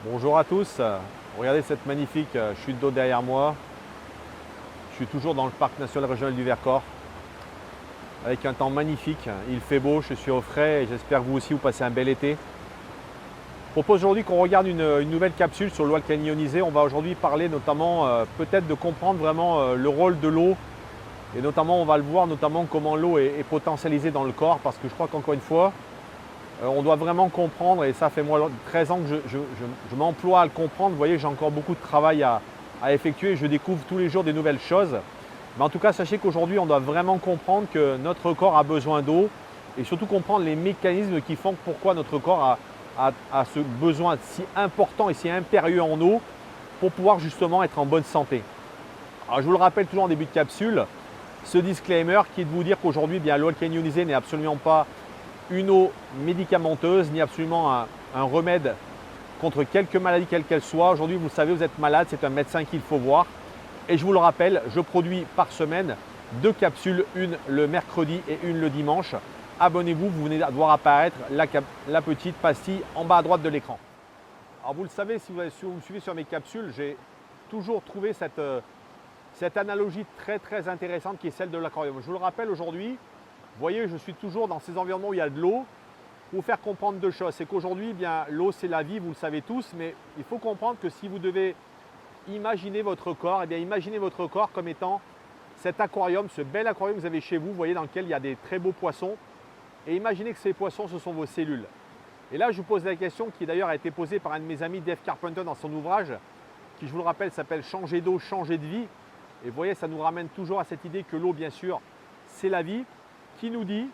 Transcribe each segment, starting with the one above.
Bonjour à tous, regardez cette magnifique chute d'eau derrière moi. Je suis toujours dans le parc national régional du Vercors avec un temps magnifique. Il fait beau, je suis au frais et j'espère que vous aussi vous passez un bel été. Je propose aujourd'hui qu'on regarde une nouvelle capsule sur l'eau alcaline ionisée. On va aujourd'hui parler notamment peut-être de comprendre vraiment le rôle de l'eau et notamment on va le voir notamment comment l'eau est potentialisée dans le corps parce que je crois qu'encore une fois on doit vraiment comprendre, et ça fait moi 13 ans que je m'emploie à le comprendre. Vous voyez, j'ai encore beaucoup de travail à effectuer, je découvre tous les jours des nouvelles choses. Mais en tout cas, sachez qu'aujourd'hui, on doit vraiment comprendre que notre corps a besoin d'eau et surtout comprendre les mécanismes qui font pourquoi notre corps a ce besoin si important et si impérieux en eau pour pouvoir justement être en bonne santé. Alors, je vous le rappelle toujours en début de capsule, ce disclaimer qui est de vous dire qu'aujourd'hui, l'eau alcaline ionisée n'est absolument pas une eau médicamenteuse, ni absolument un remède contre quelque maladie quelle qu'elle soit. Aujourd'hui, vous le savez, vous êtes malade, c'est un médecin qu'il faut voir. Et je vous le rappelle, je produis par semaine 2 capsules, une le mercredi et une le dimanche. Abonnez-vous, vous venez de voir apparaître la petite pastille en bas à droite de l'écran. Alors vous le savez, si vous me suivez sur mes capsules, j'ai toujours trouvé cette analogie très intéressante qui est celle de l'aquarium. Je vous le rappelle aujourd'hui, vous voyez, je suis toujours dans ces environnements où il y a de l'eau pour vous faire comprendre 2 choses. C'est qu'aujourd'hui, l'eau c'est la vie, vous le savez tous, mais il faut comprendre que si vous devez imaginer votre corps, imaginez votre corps comme étant cet aquarium, ce bel aquarium que vous avez chez vous, vous voyez, dans lequel il y a des très beaux poissons. Et imaginez que ces poissons, ce sont vos cellules. Et là, je vous pose la question qui d'ailleurs a été posée par un de mes amis, Dave Carpenter, dans son ouvrage, qui, je vous le rappelle, s'appelle « Changer d'eau, changer de vie ». Et vous voyez, ça nous ramène toujours à cette idée que l'eau, bien sûr, c'est la vie, qui nous dit,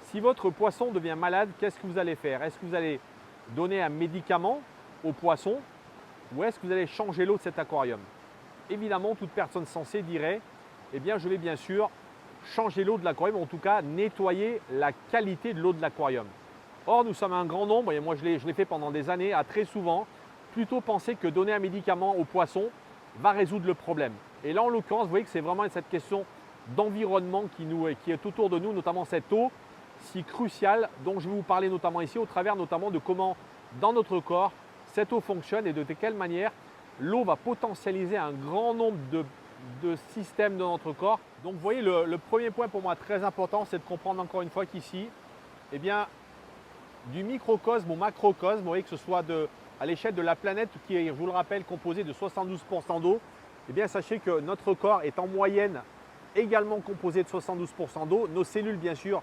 si votre poisson devient malade, qu'est-ce que vous allez faire? Est-ce que vous allez donner un médicament au poisson ou est-ce que vous allez changer l'eau de cet aquarium? Évidemment, toute personne sensée dirait, eh bien, je vais bien sûr changer l'eau de l'aquarium, en tout cas nettoyer la qualité de l'eau de l'aquarium. Or, nous sommes un grand nombre, et moi je l'ai fait pendant des années, à très souvent plutôt penser que donner un médicament au poisson va résoudre le problème. Et là, en l'occurrence, vous voyez que c'est vraiment cette question d'environnement qui est autour de nous, notamment cette eau si cruciale dont je vais vous parler notamment ici, au travers notamment de comment dans notre corps cette eau fonctionne et de quelle manière l'eau va potentialiser un grand nombre de systèmes de notre corps. Donc vous voyez, le premier point pour moi très important, c'est de comprendre encore une fois qu'ici, eh bien, du microcosme au macrocosme, vous voyez que ce soit à l'échelle de la planète qui est, je vous le rappelle, composée de 72% d'eau, eh bien sachez que notre corps est en moyenne également composé de 72% d'eau. Nos cellules, bien sûr,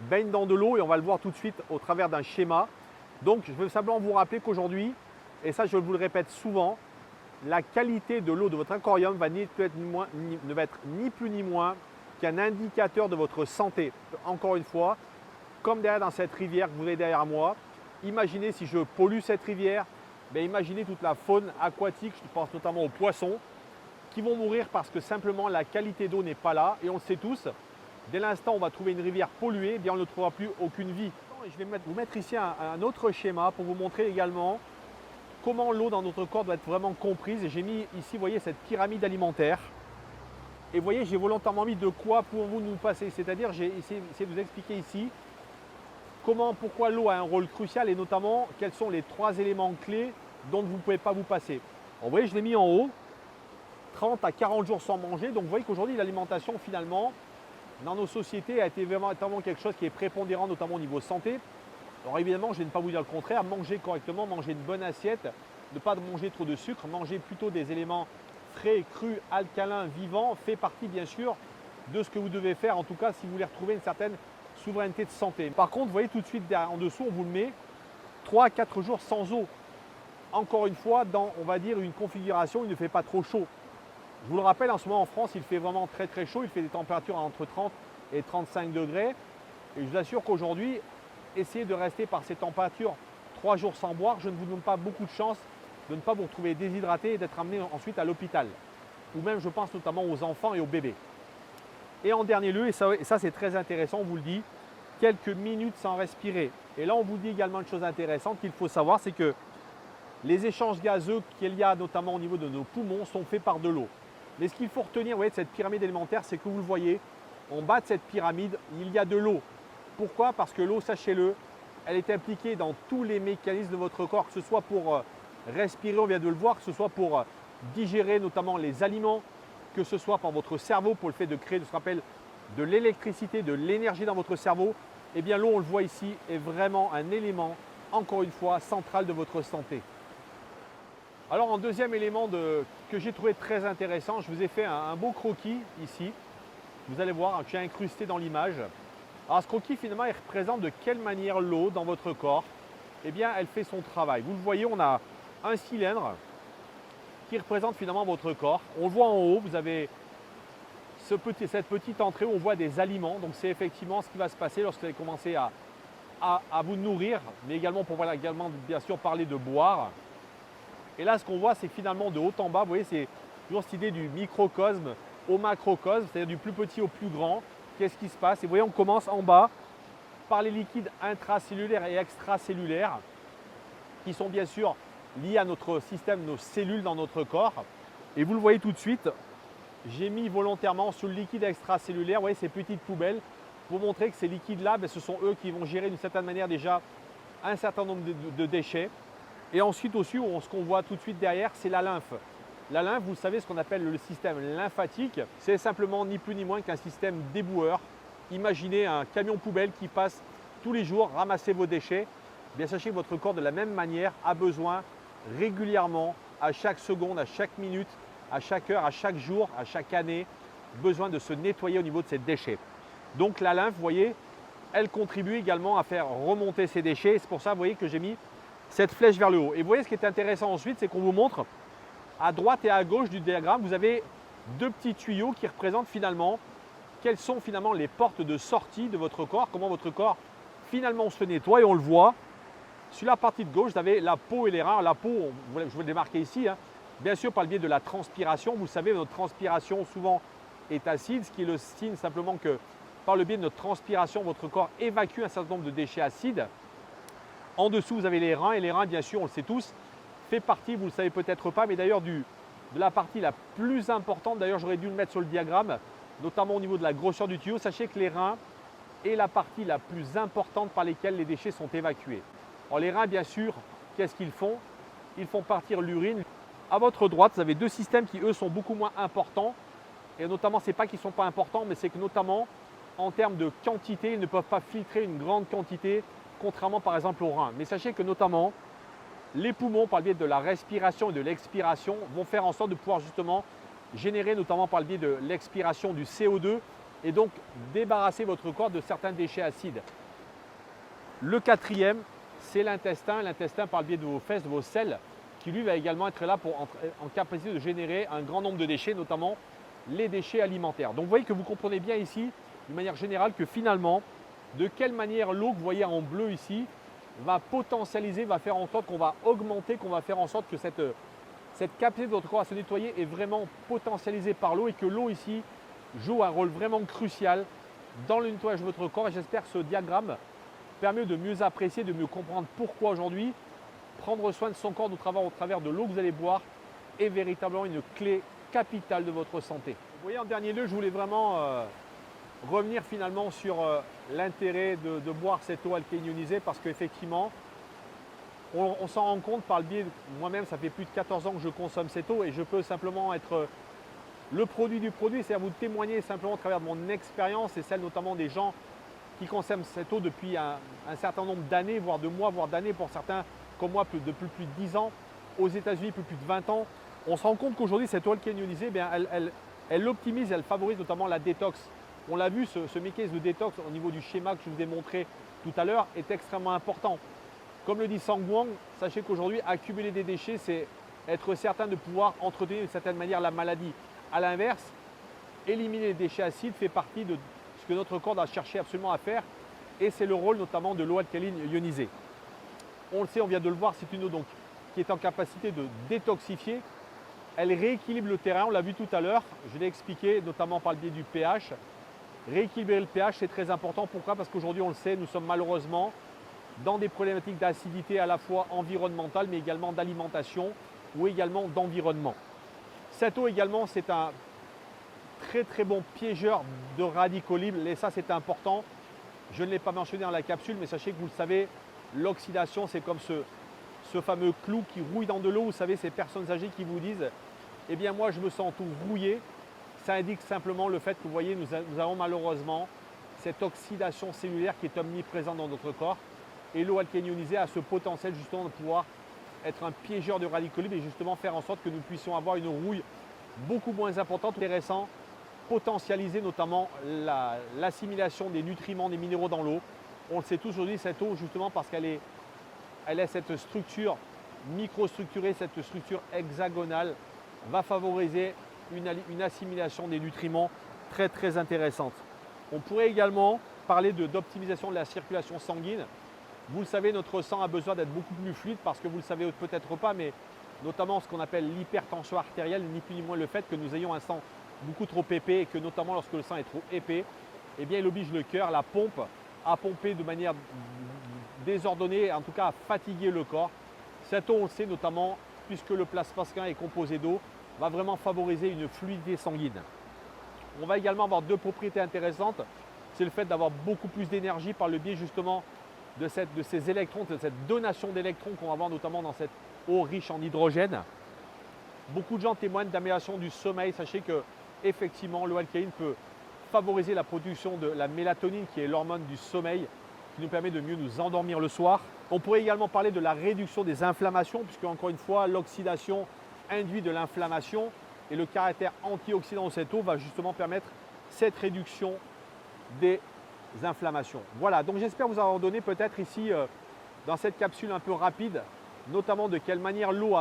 baignent dans de l'eau et on va le voir tout de suite au travers d'un schéma. Donc, je veux simplement vous rappeler qu'aujourd'hui, et ça je vous le répète souvent, la qualité de l'eau de votre aquarium ne va être ni plus ni moins qu'un indicateur de votre santé. Encore une fois, comme derrière dans cette rivière que vous avez derrière moi, imaginez si je pollue cette rivière, imaginez toute la faune aquatique, je pense notamment aux poissons, qui vont mourir parce que simplement la qualité d'eau n'est pas là. Et on le sait tous, dès l'instant où on va trouver une rivière polluée, on ne trouvera plus aucune vie. Je vais vous mettre ici un autre schéma pour vous montrer également comment l'eau dans notre corps doit être vraiment comprise. Et j'ai mis ici, vous voyez, cette pyramide alimentaire. Et vous voyez, j'ai volontairement mis de quoi pour vous nous passer. C'est-à-dire, j'ai essayé de vous expliquer ici pourquoi l'eau a un rôle crucial et notamment quels sont les 3 éléments clés dont vous ne pouvez pas vous passer. Alors, vous voyez, je l'ai mis en haut. 30 à 40 jours sans manger. Donc vous voyez qu'aujourd'hui l'alimentation finalement dans nos sociétés a été vraiment quelque chose qui est prépondérant notamment au niveau santé. Alors évidemment je ne vais pas vous dire le contraire, manger correctement, manger une bonne assiette, ne pas manger trop de sucre, manger plutôt des éléments frais, crus, alcalins, vivants, fait partie bien sûr de ce que vous devez faire en tout cas si vous voulez retrouver une certaine souveraineté de santé. Par contre vous voyez tout de suite en dessous on vous le met 3 à 4 jours sans eau. Encore une fois dans on va dire une configuration où il ne fait pas trop chaud. Je vous le rappelle, en ce moment en France, il fait vraiment très chaud. Il fait des températures entre 30 et 35 degrés. Et je vous assure qu'aujourd'hui, essayez de rester par ces températures 3 jours sans boire. Je ne vous donne pas beaucoup de chance de ne pas vous retrouver déshydraté et d'être amené ensuite à l'hôpital. Ou même, je pense notamment aux enfants et aux bébés. Et en dernier lieu, et ça c'est très intéressant, on vous le dit, quelques minutes sans respirer. Et là, on vous dit également une chose intéressante qu'il faut savoir, c'est que les échanges gazeux qu'il y a notamment au niveau de nos poumons sont faits par de l'eau. Mais ce qu'il faut retenir, vous voyez, de cette pyramide alimentaire, c'est que vous le voyez, en bas de cette pyramide, il y a de l'eau. Pourquoi? Parce que l'eau, sachez-le, elle est impliquée dans tous les mécanismes de votre corps, que ce soit pour respirer, on vient de le voir, que ce soit pour digérer notamment les aliments, que ce soit par votre cerveau pour le fait de créer ce qu'on appelle de l'électricité, de l'énergie dans votre cerveau. Eh bien l'eau, on le voit ici, est vraiment un élément, encore une fois, central de votre santé. Alors en deuxième élément que j'ai trouvé très intéressant, je vous ai fait un beau croquis ici. Vous allez voir, qui est incrusté dans l'image. Alors ce croquis finalement, il représente de quelle manière l'eau dans votre corps, eh bien elle fait son travail. Vous le voyez, on a un cylindre qui représente finalement votre corps. On le voit en haut, vous avez cette petite entrée où on voit des aliments. Donc c'est effectivement ce qui va se passer lorsque vous allez commencer à vous nourrir, mais également pour également bien sûr parler de boire. Et là, ce qu'on voit, c'est que finalement, de haut en bas, vous voyez, c'est toujours cette idée du microcosme au macrocosme, c'est-à-dire du plus petit au plus grand. Qu'est-ce qui se passe? Et vous voyez, on commence en bas par les liquides intracellulaires et extracellulaires qui sont bien sûr liés à notre système, nos cellules dans notre corps. Et vous le voyez tout de suite, j'ai mis volontairement sur le liquide extracellulaire, vous voyez, ces petites poubelles pour montrer que ces liquides-là, ce sont eux qui vont gérer d'une certaine manière déjà un certain nombre de déchets. Et ensuite aussi, ce qu'on voit tout de suite derrière, c'est la lymphe. La lymphe, vous savez ce qu'on appelle le système lymphatique, c'est simplement ni plus ni moins qu'un système déboueur. Imaginez un camion poubelle qui passe tous les jours ramasser vos déchets. Bien sachez que votre corps de la même manière a besoin régulièrement, à chaque seconde, à chaque minute, à chaque heure, à chaque jour, à chaque année, besoin de se nettoyer au niveau de ces déchets. Donc la lymphe, vous voyez, elle contribue également à faire remonter ces déchets. C'est pour ça, vous voyez, que j'ai mis cette flèche vers le haut. Et vous voyez, ce qui est intéressant ensuite, c'est qu'on vous montre à droite et à gauche du diagramme, vous avez deux petits tuyaux qui représentent finalement quelles sont finalement les portes de sortie de votre corps, comment votre corps finalement se nettoie. Et on le voit, sur la partie de gauche, vous avez la peau et les reins. La peau, je vais le démarquer ici, bien sûr par le biais de la transpiration. Vous savez, notre transpiration souvent est acide, ce qui est le signe simplement que par le biais de notre transpiration, votre corps évacue un certain nombre de déchets acides. En dessous, vous avez les reins, et les reins, bien sûr, on le sait tous, fait partie, vous ne le savez peut-être pas, mais d'ailleurs de la partie la plus importante, d'ailleurs j'aurais dû le mettre sur le diagramme, notamment au niveau de la grosseur du tuyau. Sachez que les reins est la partie la plus importante par lesquelles les déchets sont évacués. Alors les reins, bien sûr, qu'est-ce qu'ils font? Ils font partir l'urine. À votre droite, vous avez deux systèmes qui, eux, sont beaucoup moins importants. Et notamment, ce n'est pas qu'ils ne sont pas importants, mais c'est que notamment, en termes de quantité, ils ne peuvent pas filtrer une grande quantité, contrairement par exemple aux reins. Mais sachez que notamment, les poumons, par le biais de la respiration et de l'expiration, vont faire en sorte de pouvoir justement générer, notamment par le biais de l'expiration, du CO2 et donc débarrasser votre corps de certains déchets acides. Le quatrième, c'est l'intestin. L'intestin, par le biais de vos fesses, de vos selles, qui lui va également être là pour en capacité de générer un grand nombre de déchets, notamment les déchets alimentaires. Donc vous voyez que vous comprenez bien ici, d'une manière générale, que finalement, de quelle manière l'eau que vous voyez en bleu ici va potentialiser, va faire en sorte qu'on va augmenter, qu'on va faire en sorte que cette capacité de votre corps à se nettoyer est vraiment potentialisée par l'eau et que l'eau ici joue un rôle vraiment crucial dans le nettoyage de votre corps. Et j'espère que ce diagramme permet de mieux apprécier, de mieux comprendre pourquoi aujourd'hui prendre soin de son corps au travers de l'eau que vous allez boire est véritablement une clé capitale de votre santé. Vous voyez, en dernier lieu, je voulais vraiment revenir finalement sur l'intérêt de boire cette eau alcalinisée ionisée parce qu'effectivement, on s'en rend compte par le biais, moi-même ça fait plus de 14 ans que je consomme cette eau et je peux simplement être le produit du produit, c'est-à-dire vous témoigner simplement au travers de mon expérience et celle notamment des gens qui consomment cette eau depuis un certain nombre d'années, voire de mois, voire d'années pour certains comme moi depuis plus de 10 ans, aux États-Unis depuis plus de 20 ans. On se rend compte qu'aujourd'hui cette eau alcalinisée ionisée, elle optimise, elle favorise notamment la détox. On l'a vu, ce mécanisme de détox au niveau du schéma que je vous ai montré tout à l'heure est extrêmement important. Comme le dit Sangwang, sachez qu'aujourd'hui, accumuler des déchets, c'est être certain de pouvoir entretenir d'une certaine manière la maladie. A l'inverse, éliminer les déchets acides fait partie de ce que notre corps doit chercher absolument à faire et c'est le rôle notamment de l'eau alcaline ionisée. On le sait, on vient de le voir, c'est une eau donc, qui est en capacité de détoxifier. Elle rééquilibre le terrain, on l'a vu tout à l'heure, je l'ai expliqué notamment par le biais du pH. Rééquilibrer le pH, c'est très important. Pourquoi? Parce qu'aujourd'hui, on le sait, nous sommes malheureusement dans des problématiques d'acidité à la fois environnementale, mais également d'alimentation ou également d'environnement. Cette eau également, c'est un très très bon piégeur de radicaux libres et ça, c'est important. Je ne l'ai pas mentionné dans la capsule, mais sachez que vous le savez, l'oxydation, c'est comme ce ce fameux clou qui rouille dans de l'eau. Vous savez, ces personnes âgées qui vous disent « Eh bien moi je me sens tout rouillé », ça indique simplement le fait que vous voyez, nous avons malheureusement cette oxydation cellulaire qui est omniprésente dans notre corps. Et l'eau alcaline ionisée a ce potentiel justement de pouvoir être un piégeur de radicaux libres et justement faire en sorte que nous puissions avoir une rouille beaucoup moins importante, intéressant, potentialiser notamment l'assimilation des nutriments, des minéraux dans l'eau. On le sait tous aujourd'hui, cette eau justement parce qu'elle a cette structure microstructurée, cette structure hexagonale, va favoriser une assimilation des nutriments très très intéressante. On pourrait également parler d'optimisation de la circulation sanguine. Vous le savez, notre sang a besoin d'être beaucoup plus fluide parce que vous ne le savez peut-être pas, mais notamment ce qu'on appelle l'hypertension artérielle, ni plus ni moins le fait que nous ayons un sang beaucoup trop épais et que notamment lorsque le sang est trop épais, eh bien, il oblige le cœur, la pompe, à pomper de manière désordonnée, en tout cas à fatiguer le corps. Cette eau, on le sait notamment, puisque le plasma sanguin est composé d'eau, va vraiment favoriser une fluidité sanguine. On va également avoir deux propriétés intéressantes. C'est le fait d'avoir beaucoup plus d'énergie par le biais justement de ces électrons, de cette donation d'électrons qu'on va avoir notamment dans cette eau riche en hydrogène. Beaucoup de gens témoignent d'amélioration du sommeil. Sachez que effectivement, l'eau alcaline peut favoriser la production de la mélatonine qui est l'hormone du sommeil qui nous permet de mieux nous endormir le soir. On pourrait également parler de la réduction des inflammations puisque encore une fois, l'oxydation induit de l'inflammation et le caractère antioxydant de cette eau va justement permettre cette réduction des inflammations. Voilà, donc j'espère vous avoir donné peut-être ici dans cette capsule un peu rapide, notamment de quelle manière l'eau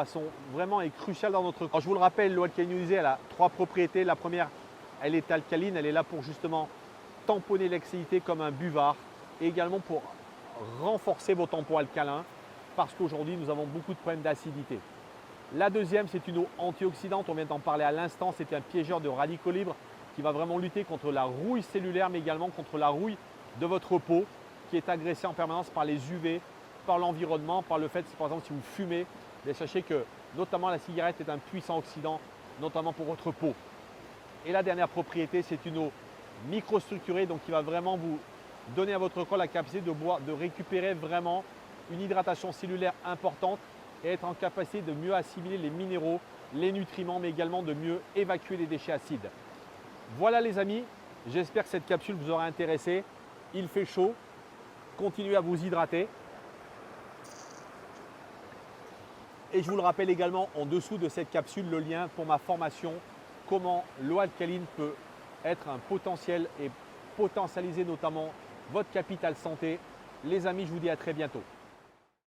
vraiment est cruciale dans notre corps. Alors, je vous le rappelle, l'eau alcaline ionisée, elle a trois propriétés. La première, elle est alcaline, elle est là pour justement tamponner l'acidité comme un buvard et également pour renforcer vos tampons alcalins parce qu'aujourd'hui nous avons beaucoup de problèmes d'acidité. La deuxième, c'est une eau antioxydante, on vient d'en parler à l'instant, c'est un piégeur de radicaux libres qui va vraiment lutter contre la rouille cellulaire mais également contre la rouille de votre peau qui est agressée en permanence par les UV, par l'environnement, par le fait, par exemple, si vous fumez, sachez que notamment la cigarette est un puissant oxydant, notamment pour votre peau. Et la dernière propriété, c'est une eau microstructurée, donc qui va vraiment vous donner à votre corps la capacité de récupérer vraiment une hydratation cellulaire importante et être en capacité de mieux assimiler les minéraux, les nutriments, mais également de mieux évacuer les déchets acides. Voilà les amis, j'espère que cette capsule vous aura intéressé. Il fait chaud, continuez à vous hydrater. Et je vous le rappelle également en dessous de cette capsule, le lien pour ma formation, comment l'eau alcaline peut être un potentiel et potentialiser notamment votre capital santé. Les amis, je vous dis à très bientôt.